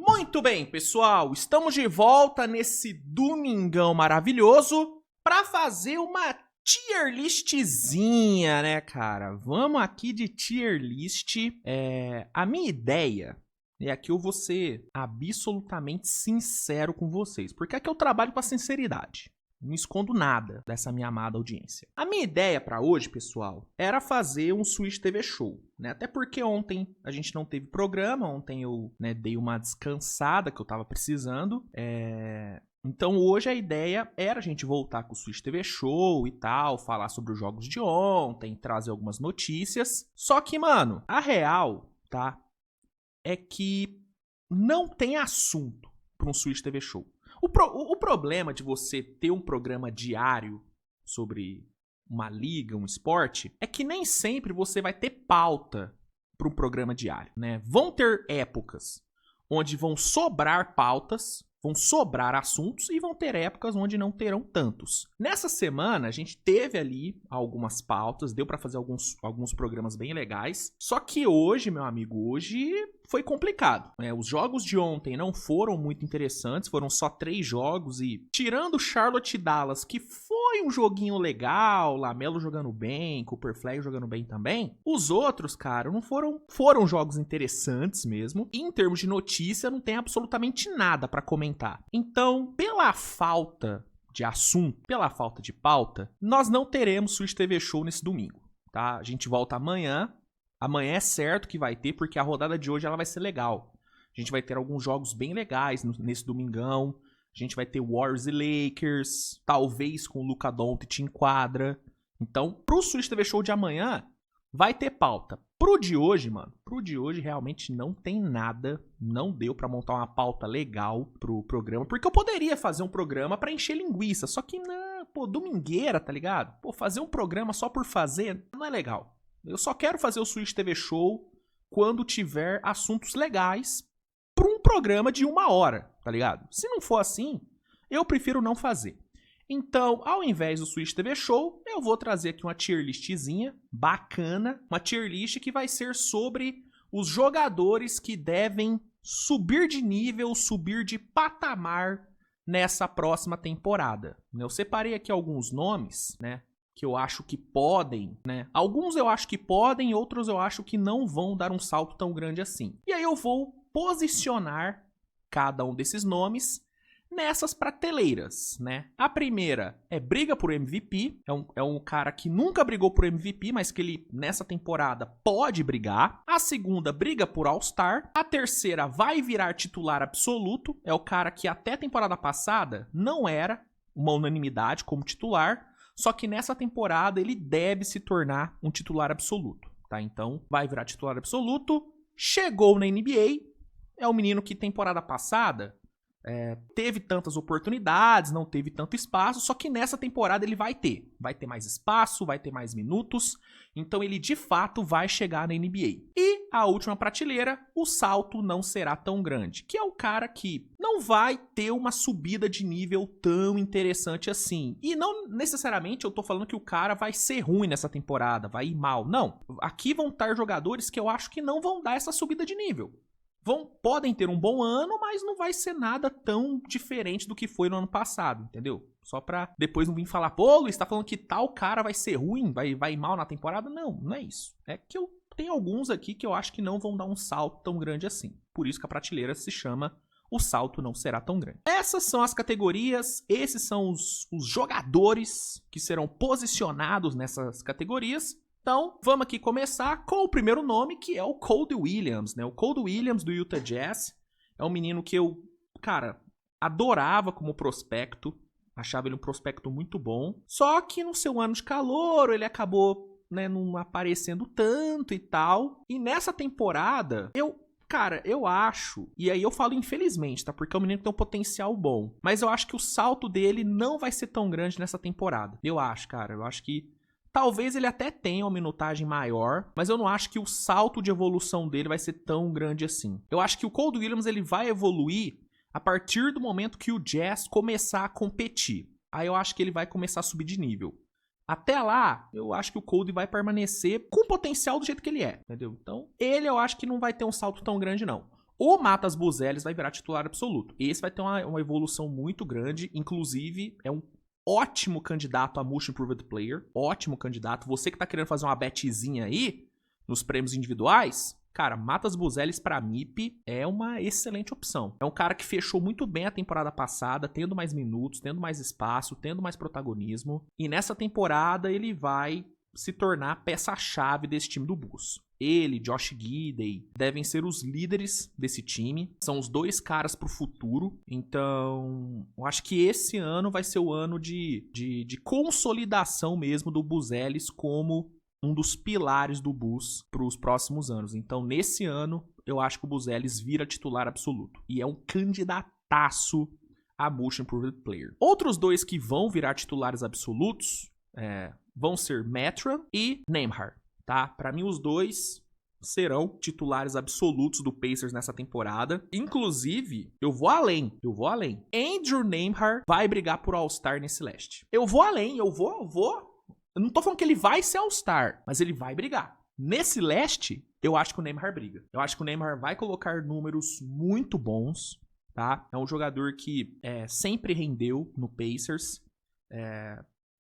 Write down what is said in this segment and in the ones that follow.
Muito bem, pessoal, estamos de volta nesse domingão maravilhoso para fazer uma tier listzinha, né, cara? Vamos aqui de tier list. A minha ideia é aqui eu vou ser absolutamente sincero com vocês, porque aqui eu trabalho com a sinceridade. Não escondo nada dessa minha amada audiência. A minha ideia para hoje, pessoal, era fazer um Switch TV Show, né? Até porque ontem a gente não teve programa, ontem eu dei uma descansada que eu tava precisando. Então hoje a ideia era a gente voltar com o Switch TV Show e tal, falar sobre os jogos de ontem, trazer algumas notícias. Só que, mano, a real, tá? É que não tem assunto para um Switch TV Show. O problema de você ter um programa diário sobre uma liga, um esporte, é que nem sempre você vai ter pauta para um programa diário, né? Vão ter épocas onde vão sobrar pautas, vão sobrar assuntos e vão ter épocas onde não terão tantos. Nessa semana, a gente teve ali algumas pautas, deu para fazer alguns programas bem legais. Só que hoje, meu amigo, hoje foi complicado, né? Os jogos de ontem não foram muito interessantes, foram só 3 jogos e tirando Charlotte e Dallas, que foi um joguinho legal, Lamelo jogando bem, Cooper Flag jogando bem também, os outros, cara, não foram jogos interessantes mesmo. E em termos de notícia, não tem absolutamente nada pra comentar. Então, pela falta de assunto, pela falta de pauta, nós não teremos Switch TV Show nesse domingo, tá? A gente volta amanhã. Amanhã é certo que vai ter, porque a rodada de hoje ela vai ser legal. A gente vai ter alguns jogos bem legais nesse domingão. A gente vai ter Warriors e Lakers, talvez com o Luka Doncic em quadra. Então, pro Switch TV Show de amanhã, vai ter pauta. Pro de hoje, mano, realmente não tem nada. Não deu pra montar uma pauta legal pro programa. Porque eu poderia fazer um programa pra encher linguiça. Só que, não, pô, domingueira, tá ligado? Pô, fazer um programa só por fazer não é legal. Eu só quero fazer o Switch TV Show quando tiver assuntos legais para um programa de 1 hora, tá ligado? Se não for assim, eu prefiro não fazer. Então, ao invés do Switch TV Show, eu vou trazer aqui uma tier listzinha bacana, uma tier list que vai ser sobre os jogadores que devem subir de nível, subir de patamar nessa próxima temporada. Eu separei aqui alguns nomes, né? Que eu acho que podem, né? Alguns eu acho que podem, outros eu acho que não vão dar um salto tão grande assim. E aí eu vou posicionar cada um desses nomes nessas prateleiras, né? A primeira é briga por MVP, é um cara que nunca brigou por MVP, mas que ele, nessa temporada, pode brigar. A segunda, briga por All-Star. A terceira, vai virar titular absoluto, é o cara que até a temporada passada não era uma unanimidade como titular, só que nessa temporada ele deve se tornar um titular absoluto, tá? Então vai virar titular absoluto, chegou na NBA, é um menino que temporada passada teve tantas oportunidades, não teve tanto espaço, só que nessa temporada ele vai ter mais espaço, vai ter mais minutos, então ele de fato vai chegar na NBA. E a última prateleira, o salto não será tão grande, que é o cara que não vai ter uma subida de nível tão interessante assim. E não necessariamente eu tô falando que o cara vai ser ruim nessa temporada, vai ir mal, não. Aqui vão estar jogadores que eu acho que não vão dar essa subida de nível. Podem ter um bom ano, mas não vai ser nada tão diferente do que foi no ano passado, entendeu? Só pra depois não vir falar, pô, Luiz, tá falando que tal cara vai ser ruim, vai mal na temporada? Não, não é isso. É que eu tenho alguns aqui que eu acho que não vão dar um salto tão grande assim. Por isso que a prateleira se chama O Salto Não Será Tão Grande. Essas são as categorias, esses são os jogadores que serão posicionados nessas categorias. Então, vamos aqui começar com o primeiro nome, que é o Cold Williams, né? O Cold Williams do Utah Jazz é um menino que eu, cara, adorava como prospecto. Achava ele um prospecto muito bom. Só que no seu ano de calouro, ele acabou, né, não aparecendo tanto e tal. E nessa temporada, eu acho, e aí eu falo infelizmente, tá? Porque é um menino que tem um potencial bom. Mas eu acho que o salto dele não vai ser tão grande nessa temporada. Eu acho que talvez ele até tenha uma minutagem maior, mas eu não acho que o salto de evolução dele vai ser tão grande assim. Eu acho que o Cold Williams ele vai evoluir a partir do momento que o Jazz começar a competir. Aí eu acho que ele vai começar a subir de nível. Até lá, eu acho que o Cold vai permanecer com o potencial do jeito que ele é, entendeu? Então, ele eu acho que não vai ter um salto tão grande não. O Matas Buzelis vai virar titular absoluto. Esse vai ter uma evolução muito grande, inclusive é um ótimo candidato a Most Improved Player, ótimo candidato. Você que tá querendo fazer uma betzinha aí, nos prêmios individuais, cara, Matas Buzelis pra MIP é uma excelente opção. É um cara que fechou muito bem a temporada passada, tendo mais minutos, tendo mais espaço, tendo mais protagonismo. E nessa temporada ele vai se tornar peça-chave desse time do Bulls. Ele, Josh Giddey, devem ser os líderes desse time. São os dois caras pro futuro. Então, eu acho que esse ano vai ser o ano de consolidação mesmo do Buzelis como um dos pilares do Bulls para os próximos anos. Então, nesse ano, eu acho que o Buzelis vira titular absoluto. E é um candidataço a Most Improved Player. Outros dois que vão virar titulares absolutos vão ser Mathurin e Nembhard, tá? Para mim, os dois serão titulares absolutos do Pacers nessa temporada. Inclusive, eu vou além. Andrew Nembhard vai brigar por All-Star nesse leste. Eu vou além, eu não tô falando que ele vai ser All-Star, mas ele vai brigar. Nesse leste, eu acho que o Nembhard briga. Eu acho que o Nembhard vai colocar números muito bons, tá? É um jogador que sempre rendeu no Pacers.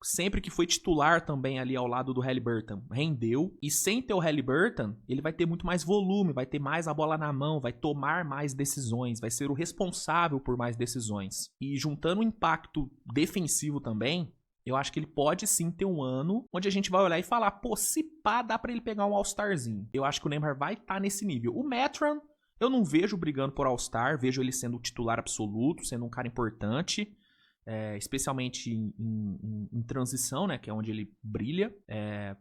Sempre que foi titular também ali ao lado do Haliburton, rendeu. E sem ter o Haliburton, ele vai ter muito mais volume, vai ter mais a bola na mão, vai tomar mais decisões, vai ser o responsável por mais decisões. E juntando o impacto defensivo também, eu acho que ele pode sim ter um ano onde a gente vai olhar e falar, pô, se pá, dá pra ele pegar um All-Starzinho. Eu acho que o Nembhard vai estar nesse nível. O Mathurin, eu não vejo brigando por All-Star, vejo ele sendo o titular absoluto, sendo um cara importante. Especialmente em transição, né, que é onde ele brilha,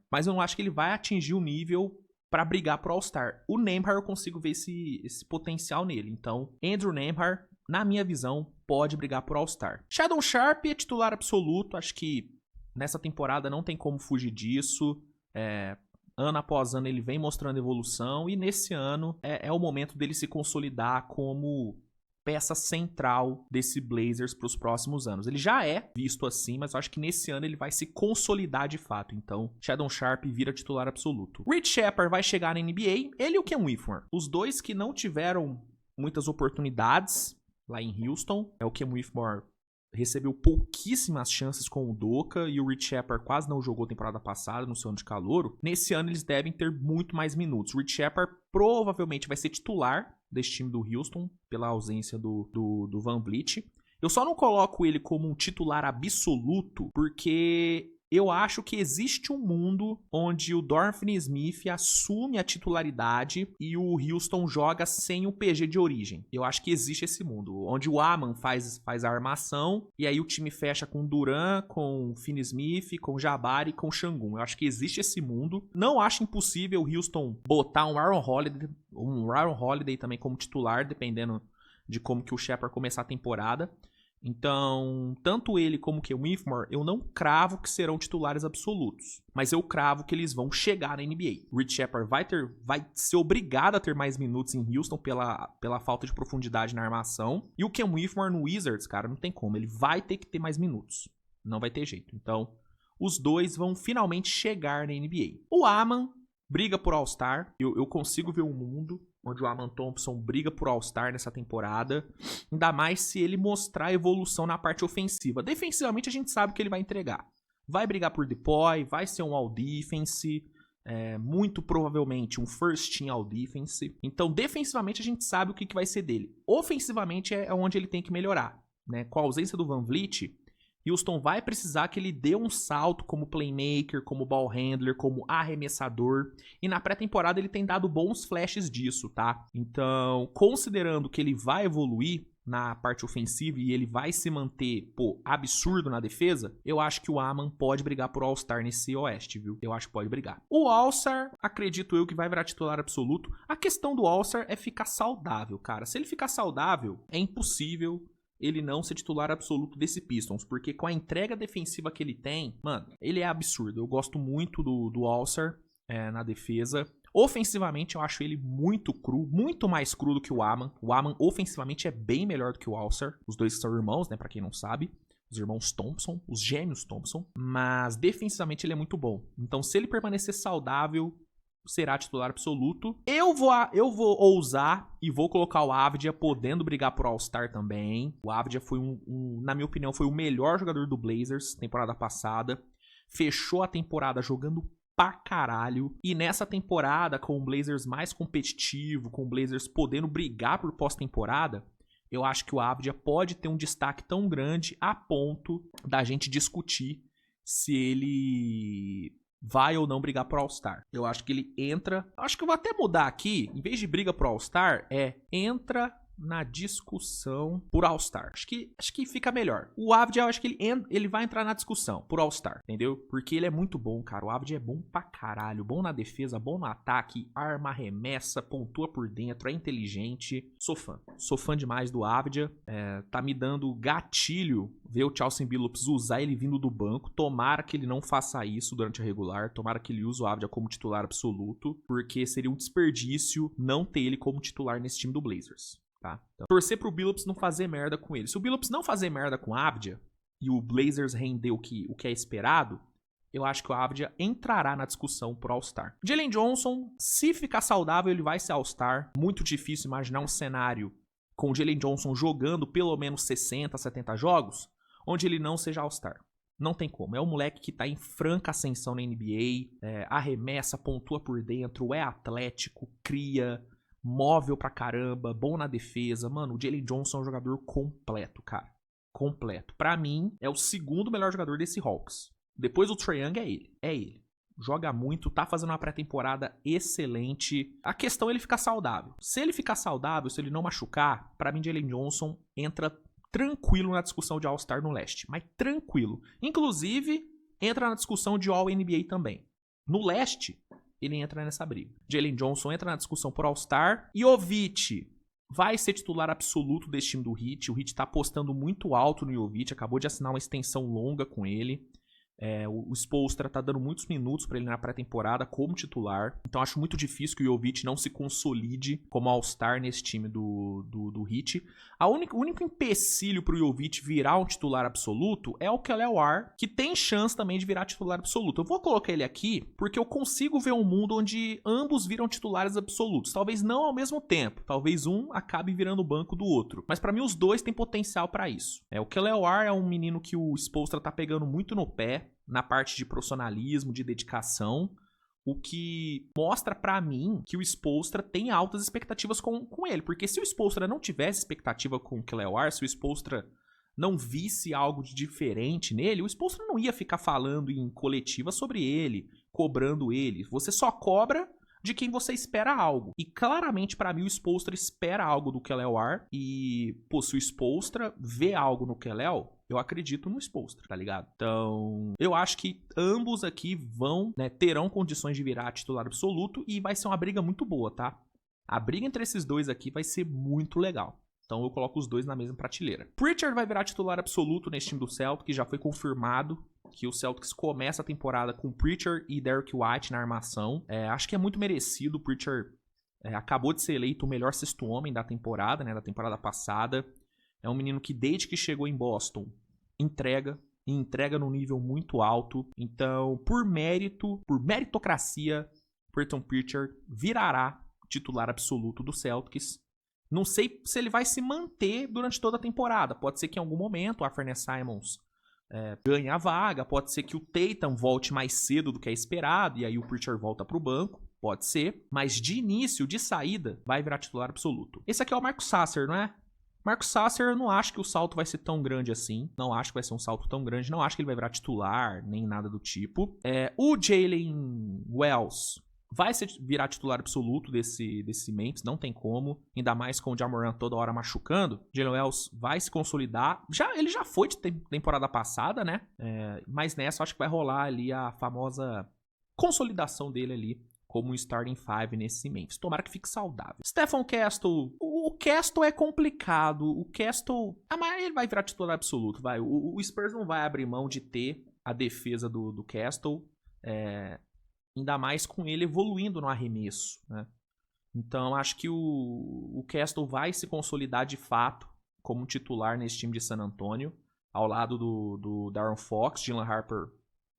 mas eu não acho que ele vai atingir o nível para brigar pro All-Star. O Nembhard eu consigo ver esse potencial nele, então Andrew Nembhard, na minha visão, pode brigar por All-Star. Shadon Sharp é titular absoluto, acho que nessa temporada não tem como fugir disso, ano após ano ele vem mostrando evolução, e nesse ano é o momento dele se consolidar como peça central desse Blazers para os próximos anos. Ele já é visto assim, mas eu acho que nesse ano ele vai se consolidar de fato. Então, Shadon Sharp vira titular absoluto. Rich Shepard vai chegar na NBA, ele e o Ken Whitmore. Os dois que não tiveram muitas oportunidades lá em Houston. O Ken Whitmore recebeu pouquíssimas chances com o Doka e o Rich Shepard quase não jogou temporada passada no seu ano de calouro. Nesse ano eles devem ter muito mais minutos. O Rich Shepard provavelmente vai ser titular desse time do Houston, pela ausência do VanVleet. Eu só não coloco ele como um titular absoluto, porque eu acho que existe um mundo onde o Dorian Finney-Smith assume a titularidade e o Houston joga sem o PG de origem. Eu acho que existe esse mundo, onde o Aman faz a armação e aí o time fecha com Duran, com Finney-Smith, com Jabari e com Şengün. Eu acho que existe esse mundo. Não acho impossível o Houston botar um Aaron Holiday também como titular, dependendo de como que o Shepard começar a temporada. Então, tanto ele como que o Whitmore, eu não cravo que serão titulares absolutos, mas eu cravo que eles vão chegar na NBA. O Rich Shepard vai ser obrigado a ter mais minutos em Houston pela falta de profundidade na armação. E o Ken Whitmore no Wizards, cara, não tem como. Ele vai ter que ter mais minutos. Não vai ter jeito. Então, os dois vão finalmente chegar na NBA. O Aman briga por All-Star. Eu consigo ver um mundo onde o Aman Thompson briga por All-Star nessa temporada, ainda mais se ele mostrar evolução na parte ofensiva. Defensivamente a gente sabe o que ele vai entregar. Vai brigar por DPOY, vai ser um All-Defense, muito provavelmente um First Team All-Defense. Então defensivamente a gente sabe o que vai ser dele. Ofensivamente é onde ele tem que melhorar, né? Com a ausência do VanVleet, Houston vai precisar que ele dê um salto como playmaker, como ball handler, como arremessador. E na pré-temporada ele tem dado bons flashes disso, tá? Então, considerando que ele vai evoluir na parte ofensiva e ele vai se manter, absurdo na defesa, eu acho que o Aman pode brigar por All-Star nesse Oeste, viu? Eu acho que pode brigar. O All-Star, acredito eu que vai virar titular absoluto. A questão do All-Star é ficar saudável, cara. Se ele ficar saudável, é impossível ele não ser titular absoluto desse Pistons, porque com a entrega defensiva que ele tem, mano, ele é absurdo. Eu gosto muito do All-Star na defesa. Ofensivamente, eu acho ele muito cru, muito mais cru do que o Aman. O Aman, ofensivamente, é bem melhor do que o All-Star. Os dois são irmãos, né, pra quem não sabe. Os irmãos Thompson, os gêmeos Thompson. Mas, defensivamente, ele é muito bom. Então, se ele permanecer saudável, será titular absoluto. Eu vou ousar e vou colocar o Avdija podendo brigar por All-Star também. O Avdija foi na minha opinião, foi o melhor jogador do Blazers temporada passada. Fechou a temporada jogando pra caralho. E nessa temporada, com o Blazers mais competitivo, com o Blazers podendo brigar por pós-temporada, eu acho que o Avdija pode ter um destaque tão grande a ponto da gente discutir se ele vai ou não brigar pro All-Star. Eu acho que ele entra... Acho que eu vou até mudar aqui. Em vez de briga pro All-Star, entra na discussão por All-Star. Acho que fica melhor. O Avdija, eu acho que ele vai entrar na discussão por All-Star, entendeu? Porque ele é muito bom, cara. O Avdija é bom pra caralho. Bom na defesa, bom no ataque, arma, arremessa, pontua por dentro, é inteligente. Sou fã. Sou fã demais do Avdija. Tá me dando gatilho ver o Chauncey Billups usar ele vindo do banco. Tomara que ele não faça isso durante a regular. Tomara que ele use o Avdija como titular absoluto, porque seria um desperdício não ter ele como titular nesse time do Blazers. Tá? Então, torcer pro Billups não fazer merda com ele. Se o Billups não fazer merda com o Avdija e o Blazers render o que é esperado, eu acho que o Avdija entrará na discussão pro All-Star. Jalen Johnson, se ficar saudável, ele vai ser All-Star. Muito difícil imaginar um cenário com o Jalen Johnson jogando pelo menos 60, 70 jogos, onde ele não seja All-Star. Não tem como. É um moleque que tá em franca ascensão na NBA, arremessa, pontua por dentro, é atlético, cria... móvel pra caramba, bom na defesa. Mano, o Jalen Johnson é um jogador completo, cara. Completo. Pra mim, é o segundo melhor jogador desse Hawks. Depois do Trae Young é ele. É ele. Joga muito, tá fazendo uma pré-temporada excelente. A questão é ele ficar saudável. Se ele ficar saudável, se ele não machucar, pra mim, Jalen Johnson entra tranquilo na discussão de All-Star no leste. Mas tranquilo. Inclusive, entra na discussão de All-NBA também. No leste... ele entra nessa briga. Jalen Johnson entra na discussão por All-Star. E Jovic vai ser titular absoluto desse time do Heat. O Heat tá apostando muito alto no Jovic. Acabou de assinar uma extensão longa com ele. O Spoelstra tá dando muitos minutos pra ele na pré-temporada como titular. Então acho muito difícil que o Jovic não se consolide como All-Star nesse time do Heat. O único empecilho pro Jovic virar um titular absoluto é o Kelly Oubre, que tem chance também de virar titular absoluto. Eu vou colocar ele aqui porque eu consigo ver um mundo onde ambos viram titulares absolutos. Talvez não ao mesmo tempo. Talvez um acabe virando o banco do outro. Mas pra mim os dois têm potencial pra isso. O Kelly Oubre é um menino que o Spoelstra tá pegando muito no pé na parte de profissionalismo, de dedicação, o que mostra pra mim que o Spoelstra tem altas expectativas com ele, porque se o Spoelstra não tivesse expectativa com o Kelly Oubre, se o Spoelstra não visse algo de diferente nele, o Spoelstra não ia ficar falando em coletiva sobre ele, cobrando ele. Você só cobra de quem você espera algo. E claramente pra mim o Spoelstra espera algo do Kelly Oubre e, pô, se o Spoelstra vê algo no Kelly, eu acredito no Spoelstra, tá ligado? Então, eu acho que ambos aqui vão, terão condições de virar titular absoluto e vai ser uma briga muito boa, tá? A briga entre esses dois aqui vai ser muito legal. Então eu coloco os dois na mesma prateleira. Pritchard vai virar titular absoluto nesse time do Celtics, já foi confirmado que o Celtics começa a temporada com Pritchard e Derrick White na armação. Acho que é muito merecido. O Pritchard acabou de ser eleito o melhor sexto homem da temporada, da temporada passada. É um menino que desde que chegou em Boston entrega num nível muito alto. Então, por meritocracia, Peyton Pritchard virará titular absoluto do Celtics. Não sei se ele vai se manter durante toda a temporada. Pode ser que em algum momento o Anthony Simons ganhe a vaga. Pode ser que o Tatum volte mais cedo do que é esperado e aí o Pritchard volta pro banco. Pode ser. Mas de início, de saída, vai virar titular absoluto. Esse aqui é o Marcus Sasser, não é? Marcus Sasser, eu não acho que o salto vai ser tão grande assim. Não acho que vai ser um salto tão grande. Não acho que ele vai virar titular, nem nada do tipo. O Jalen Wells vai virar titular absoluto desse Memphis. Não tem como. Ainda mais com o Ja Morant toda hora machucando. Jalen Wells vai se consolidar. Ele já foi de temporada passada, né? Mas nessa eu acho que vai rolar ali a famosa consolidação dele ali como um starting five nesse Memphis. Tomara que fique saudável. Stephon Castle. O Castle é complicado. O Castle... mas ele vai virar titular absoluto, vai. O Spurs não vai abrir mão de ter a defesa do Castle. Ainda mais com ele evoluindo no arremesso, né? Então, acho que o Castle vai se consolidar de fato como titular nesse time de San Antonio. Ao lado do Darren Fox. Jalen Harper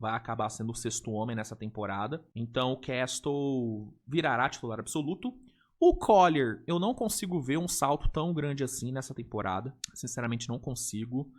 vai acabar sendo o sexto homem nessa temporada. Então o Castle virará titular absoluto. O Collier, eu não consigo ver um salto tão grande assim nessa temporada. Sinceramente, não consigo.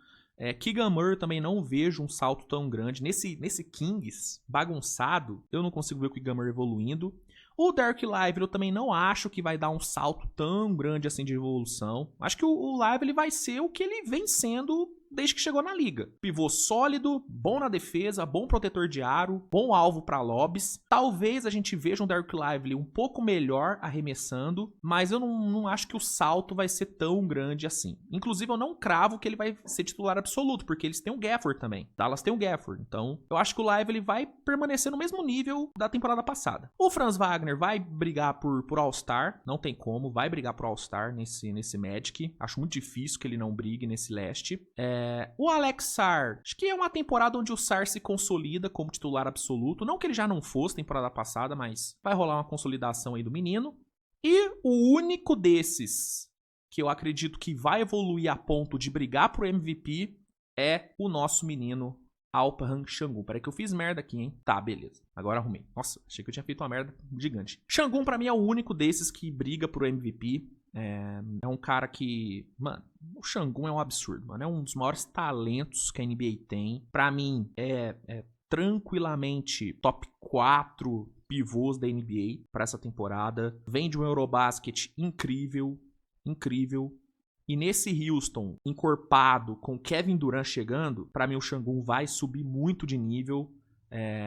Keegan Murray também não vejo um salto tão grande. Nesse Kings bagunçado, eu não consigo ver o Keegan Murray evoluindo. O Dereck Lively eu também não acho que vai dar um salto tão grande assim de evolução. Acho que o Lively vai ser o que ele vem sendo desde que chegou na liga. Pivô sólido, bom na defesa, bom protetor de aro, bom alvo para lobbies. Talvez a gente veja um Dereck Lively um pouco melhor arremessando, mas eu não acho que o salto vai ser tão grande assim. Inclusive, eu não cravo que ele vai ser titular absoluto, porque eles têm o Gafford também. Dallas tem o Gafford, então eu acho que o Lively vai permanecer no mesmo nível da temporada passada. O Franz Wagner vai brigar por All-Star, não tem como, vai brigar por All-Star nesse Magic. Acho muito difícil que ele não brigue nesse leste. O Alex Sarr, acho que é uma temporada onde o Sarr se consolida como titular absoluto. Não que ele já não fosse temporada passada, mas vai rolar uma consolidação aí do menino. E o único desses que eu acredito que vai evoluir a ponto de brigar pro MVP é o nosso menino Alperen Sengun. Peraí que eu fiz merda aqui, hein? Tá, beleza. Agora arrumei. Nossa, achei que eu tinha feito uma merda gigante. Sengun pra mim é o único desses que briga pro MVP. É um cara que... Mano, o Sengun é um absurdo, mano. É um dos maiores talentos que a NBA tem. Pra mim, é tranquilamente top 4 pivôs da NBA pra essa temporada. Vem de um Eurobasket incrível. Incrível. E nesse Houston, encorpado, com Kevin Durant chegando, pra mim o Sengun vai subir muito de nível.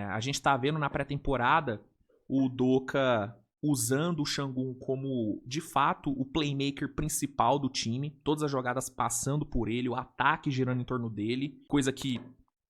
A gente tá vendo na pré-temporada o Udoka usando o Sengun como, de fato, o playmaker principal do time. Todas as jogadas passando por ele, o ataque girando em torno dele. Coisa que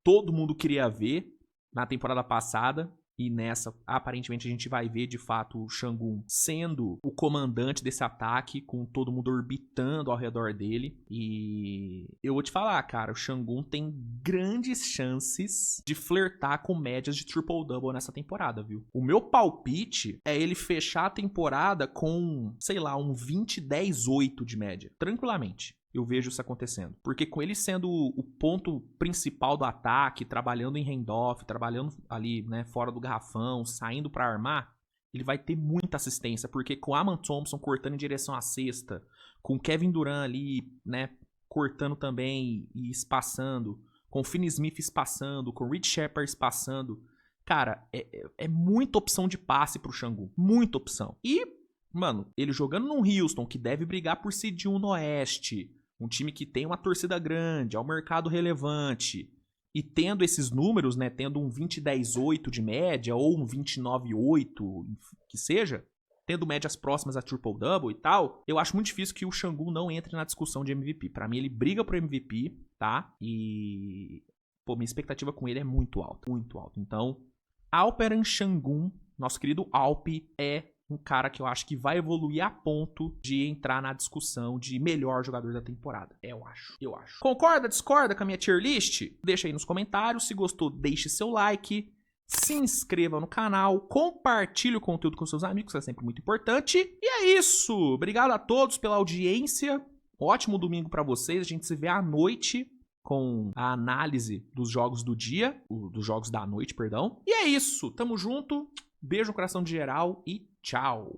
todo mundo queria ver na temporada passada. E nessa, aparentemente, a gente vai ver, de fato, o Sengun sendo o comandante desse ataque, com todo mundo orbitando ao redor dele. E eu vou te falar, cara, o Sengun tem grandes chances de flertar com médias de triple-double nessa temporada, viu? O meu palpite é ele fechar a temporada com, sei lá, um 20-10-8 de média. Tranquilamente. Eu vejo isso acontecendo. Porque com ele sendo o ponto principal do ataque, trabalhando em handoff, trabalhando ali, né, fora do garrafão, saindo pra armar, ele vai ter muita assistência. Porque com Aman Thompson cortando em direção à cesta, com Kevin Durant ali, né, cortando também e espaçando, com Finney Smith espaçando, com Rich Shepard espaçando, cara, é muita opção de passe pro Sengun. Muita opção. E, mano, ele jogando num Houston que deve brigar por seed 1 no Oeste, um time que tem uma torcida grande, é um mercado relevante, e tendo esses números, né, tendo um 20-10-8 de média, ou um 29-8, que seja, tendo médias próximas a triple-double e tal, eu acho muito difícil que o Sengun não entre na discussão de MVP. Pra mim, ele briga pro MVP, tá? E, pô, minha expectativa com ele é muito alta, muito alta. Então, Alperen Sengun, nosso querido Alp, é um cara que eu acho que vai evoluir a ponto de entrar na discussão de melhor jogador da temporada. Eu acho. Concorda, discorda com a minha tier list? Deixa aí nos comentários. Se gostou, deixe seu like. Se inscreva no canal. Compartilhe o conteúdo com seus amigos, que é sempre muito importante. E é isso. Obrigado a todos pela audiência. Ótimo domingo pra vocês. A gente se vê à noite com a análise dos jogos do dia. Dos jogos da noite, perdão. E é isso. Tamo junto. Beijo no coração de geral e tchau!